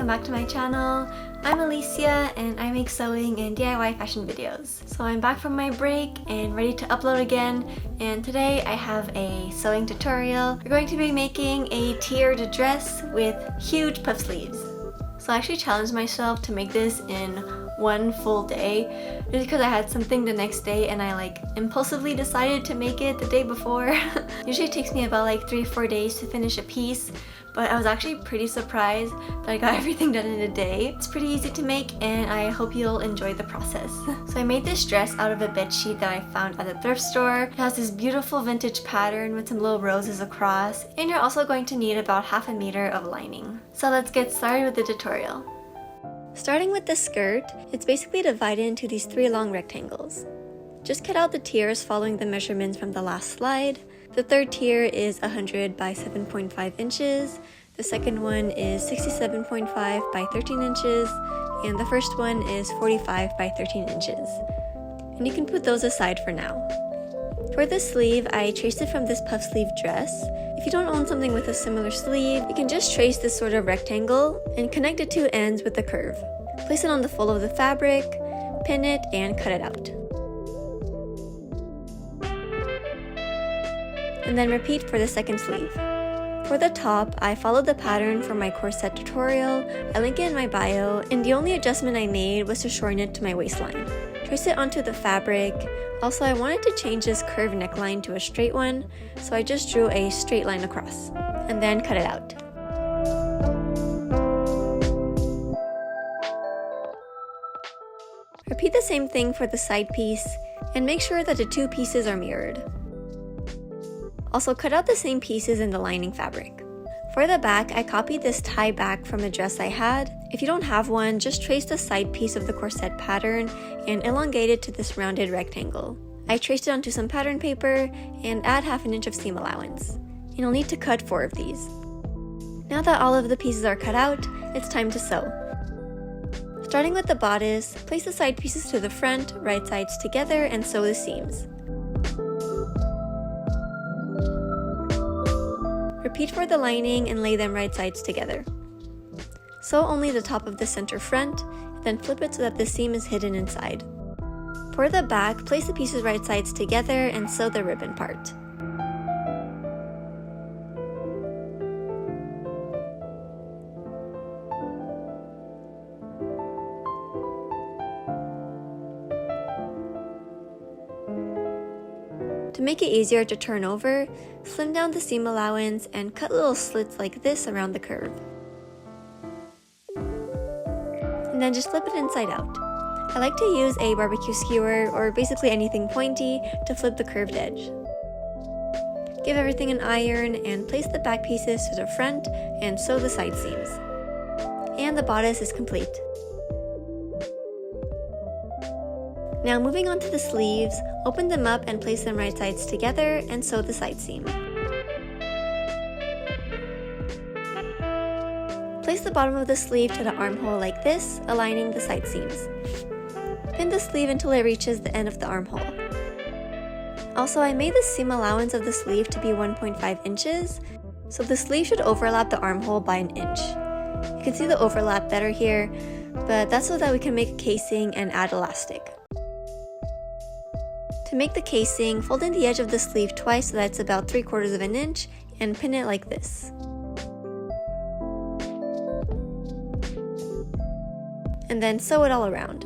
welcome back to my channel. I'm Alicia and I make sewing and DIY fashion videos. So I'm back from my break and ready to upload again, and today I have a sewing tutorial. We're going to be making a tiered dress with huge puff sleeves. So I actually challenged myself to make this in one full day just because I had something the next day and I impulsively decided to make it the day before. Usually it takes me about 3 or 4 days to finish a piece, but I was actually pretty surprised that I got everything done in a day. It's pretty easy to make and I hope you'll enjoy the process. So I made this dress out of a bed sheet that I found at the thrift store. It has this beautiful vintage pattern with some little roses across, and you're also going to need about ½ meter of lining. So let's get started with the tutorial. Starting with the skirt, it's basically divided into these 3 long rectangles. Just cut out the tiers following the measurements from the last slide. The third tier is 100 by 7.5 inches, the second one is 67.5 by 13 inches, and the first one is 45 by 13 inches. And you can put those aside for now. For the sleeve, I traced it from this puff sleeve dress. If you don't own something with a similar sleeve, you can just trace this sort of rectangle and connect the 2 ends with a curve. Place it on the fold of the fabric, pin it, and cut it out. And then repeat for the second sleeve. For the top, I followed the pattern from my corset tutorial. I link it in my bio, and the only adjustment I made was to shorten it to my waistline. Trace it onto the fabric. Also, I wanted to change this curved neckline to a straight one, so I just drew a straight line across, and then cut it out. Repeat the same thing for the side piece, and make sure that the 2 pieces are mirrored. Also, cut out the same pieces in the lining fabric. For the back, I copied this tie back from a dress I had. If you don't have one, just trace the side piece of the corset pattern and elongate it to this rounded rectangle. I traced it onto some pattern paper and add ½ inch of seam allowance. You'll need to cut 4 of these. Now that all of the pieces are cut out, it's time to sew. Starting with the bodice, place the side pieces to the front, right sides together, and sew the seams. Repeat for the lining and lay them right sides together. Sew only the top of the center front, then flip it so that the seam is hidden inside. For the back, place the pieces right sides together and sew the ribbon part. To make it easier to turn over, slim down the seam allowance and cut little slits like this around the curve. And then just flip it inside out. I like to use a barbecue skewer or basically anything pointy to flip the curved edge. Give everything an iron and place the back pieces to the front and sew the side seams. And the bodice is complete. Now moving on to the sleeves, open them up and place them right sides together and sew the side seam. Place the bottom of the sleeve to the armhole like this, aligning the side seams. Pin the sleeve until it reaches the end of the armhole. Also, I made the seam allowance of the sleeve to be 1.5 inches, so the sleeve should overlap the armhole by 1 inch. You can see the overlap better here, but that's so that we can make a casing and add elastic. To make the casing, fold in the edge of the sleeve twice so that it's about 3/4 of an inch and pin it like this. And then sew it all around.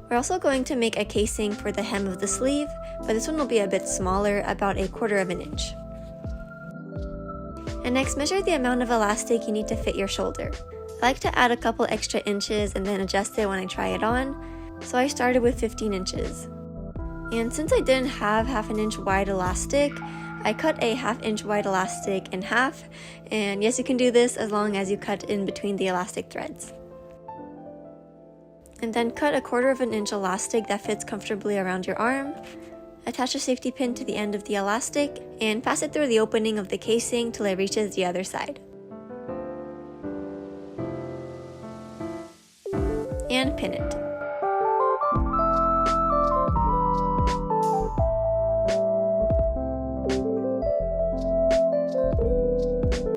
We're also going to make a casing for the hem of the sleeve, but this one will be a bit smaller, about 1/4 of an inch. And next, measure the amount of elastic you need to fit your shoulder. I like to add a couple extra inches and then adjust it when I try it on, so I started with 15 inches. And since I didn't have ½ inch wide elastic, I cut a ½ inch wide elastic in half, and yes, you can do this as long as you cut in between the elastic threads. And then cut 1/4 of an inch elastic that fits comfortably around your arm. Attach a safety pin to the end of the elastic and pass it through the opening of the casing till it reaches the other side. and pin it.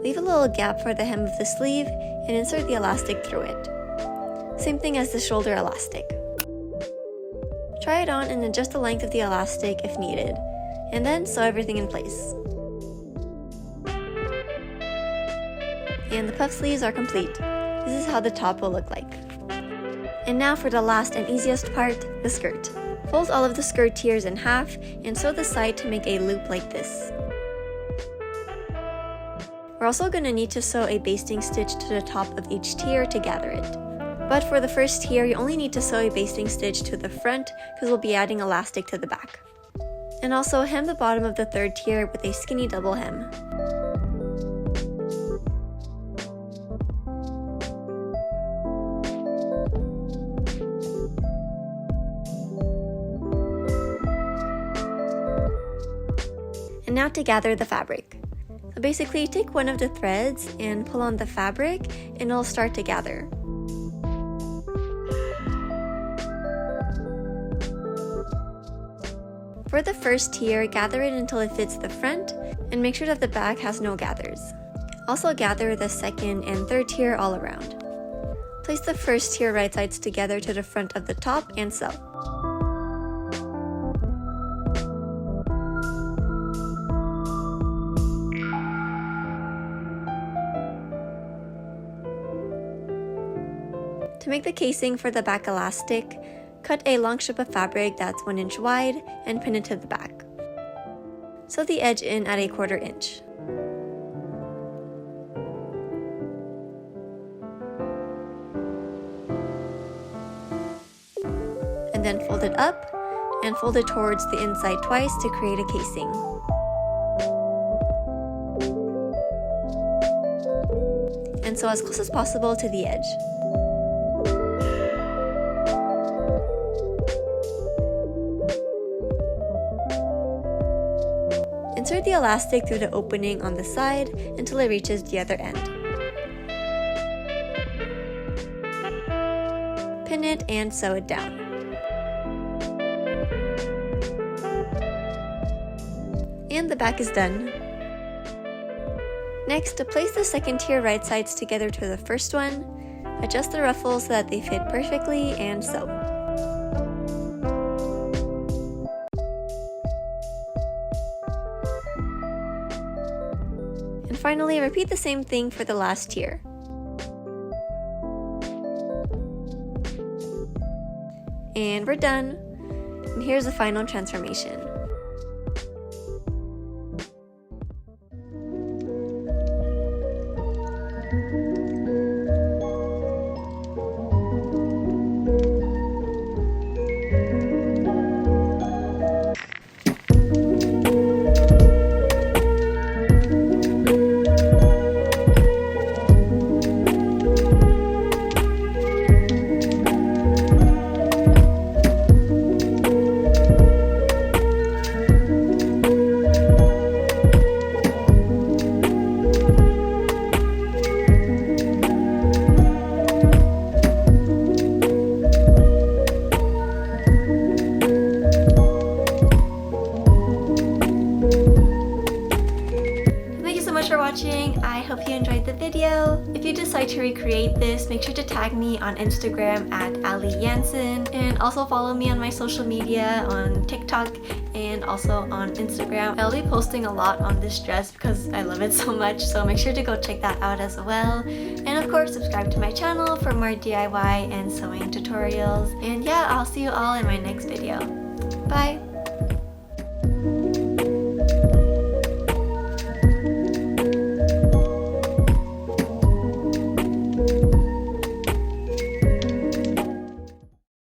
Leave a little gap for the hem of the sleeve and insert the elastic through it. Same thing as the shoulder elastic. Try it on and adjust the length of the elastic if needed, and then sew everything in place. And the puff sleeves are complete. This is how the top will look like. And now for the last and easiest part, the skirt. Fold all of the skirt tiers in half and sew the side to make a loop like this. We're also going to need to sew a basting stitch to the top of each tier to gather it. But for the first tier, you only need to sew a basting stitch to the front because we'll be adding elastic to the back. And also hem the bottom of the third tier with a skinny double hem. And now to gather the fabric. So basically, take one of the threads and pull on the fabric and it'll start to gather. For the first tier, gather it until it fits the front and make sure that the back has no gathers. Also gather the second and third tier all around. Place the first tier right sides together to the front of the top and sew. To make the casing for the back elastic, cut a long strip of fabric that's 1 inch wide and pin it to the back. Sew the edge in at 1/4 inch. And then fold it up and fold it towards the inside twice to create a casing. And sew as close as possible to the edge. Insert the elastic through the opening on the side until it reaches the other end. Pin it and sew it down. And the back is done. Next, to place the second tier right sides together to the first one, adjust the ruffles so that they fit perfectly and sew. And finally, repeat the same thing for the last tier. And we're done. And here's the final transformation. I hope you enjoyed the video. If you decide to recreate this, make sure to tag me on Instagram at @AliJansen, and also follow me on my social media on TikTok and also on Instagram. I'll be posting a lot on this dress because I love it so much, so make sure to go check that out as well. And of course, subscribe to my channel for more DIY and sewing tutorials. And yeah, I'll see you all in my next video. Bye!